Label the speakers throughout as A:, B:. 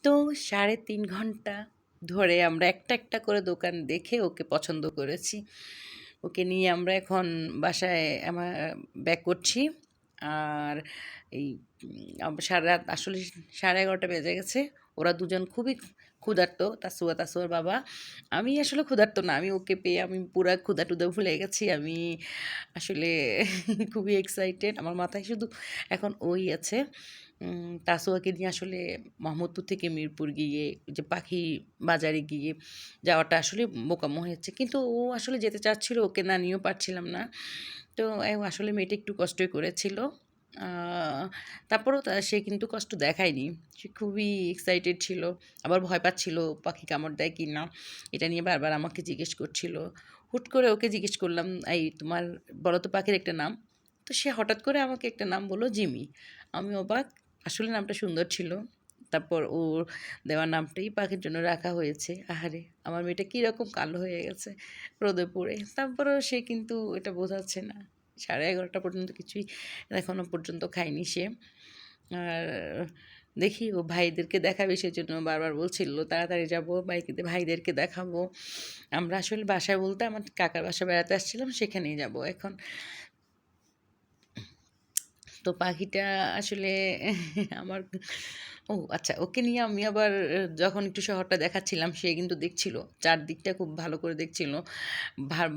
A: তো ৩.৫ ঘন্টা ধরে আমরা একটা একটা করে দোকান দেখে ওকে পছন্দ করেছি। ওকে নিয়ে আমরা এখন বাসায় ব্যাক করছি। আর এই সারারাত আসলে 11:30 বেজে গেছে। ওরা দুজন খুবই ক্ষুধার্ত, তাসুয়ার বাবা। আমি আসলে ক্ষুধার্ত না। আমি ওকে পেয়ে আমি পুরা ক্ষুধা-টুধা ভুলে গেছি। আমি আসলে খুবই এক্সাইটেড। আমার মাথায় শুধু এখন ওই আছে। তাসুয়াকে নিয়ে আসলে মোহাম্মদপুর থেকে মিরপুর গিয়ে যে পাখি বাজারে গিয়ে যাওয়াটা আসলে বোকামো হয়েছে। কিন্তু ও আসলে যেতে চাচ্ছিল, ওকে না নিয়েও পারছিলাম না। তো আসলে মেয়েটা একটু কষ্টই করেছিল। আ তারপরেও সে কিন্তু কষ্ট দেখায়নি। সে খুবই এক্সাইটেড ছিল। আবার ভয় পাচ্ছিল পাখি কামড় দেয় কিনা। এটা নিয়ে বারবার আমাকে জিজ্ঞেস করছিল। হুট করে ওকে জিজ্ঞেস করলাম, "এই তোমার বলো তো পাখির একটা নাম?" তো সে হঠাৎ করে আমাকে একটা নাম বলল, জিমি। আমি অবাক। আসলে নামটা সুন্দর ছিল। তারপর ওর দেওয়া নামটাই পাখির জন্য রাখা হয়েছে। আহারে! আমার মেয়েটা কীরকম কালো হয়ে গেছে রোদে পুড়ে। তারপরেও সে কিন্তু এটা বোঝাচ্ছে না। 11:30 পর্যন্ত কিছুই এখনো পর্যন্ত খায়নি সে। আর দেখি ও ভাইদেরকে দেখাবে সেজন্য বারবার বলছিল, "তাড়াতাড়ি যাবো, ভাইদেরকে দেখাবো।" আমরা আসলে বাসায় বলতে আমার কাকার বাসায় বেড়াতে আসছিলাম, সেখানেই যাবো এখন। তো পাখিটা আসলে আমার আচ্ছা, ওকে নিয়ে আমি আবার যখন একটু শহরটা দেখাচ্ছিলাম, সে কিন্তু দেখছিল। চারদিকটা খুব ভালো করে দেখছিল।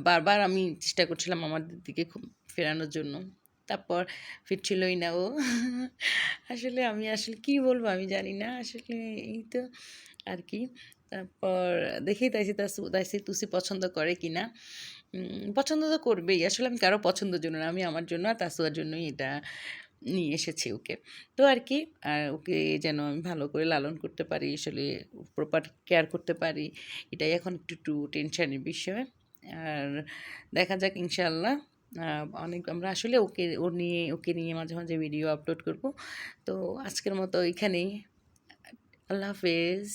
A: বারবার আমি চেষ্টা করছিলাম আমাদের দিকে খুব ফেরানোর জন্য। তারপর ফিরছিলই না ও। আমি আসলে কি বলবো আমি জানি না। আসলে এই তো আরকি। তারপর দেখি তাইসি তুসি পছন্দ করে কিনা। পছন্দ তো করবেই। আসলে আমি কারো পছন্দের জন্য না, আমি আমার জন্য আর তাসুয়ার জন্যই এটা নিয়ে এসেছি ওকে। তো আরকি ওকে যেন আমি ভালো করে লালন করতে পারি, আসলে প্রপার কেয়ার করতে পারি। এটাই এখন একটু টেনশনের বিষয়। আর দেখা যাক ইনশাআল্লাহ। অনেক আমরা আসলে ওকে নিয়ে মাঝে, মাঝে ভিডিও আপলোড করব। তো আজকের মতো এখানেই। আল্লাহ হাফেজ।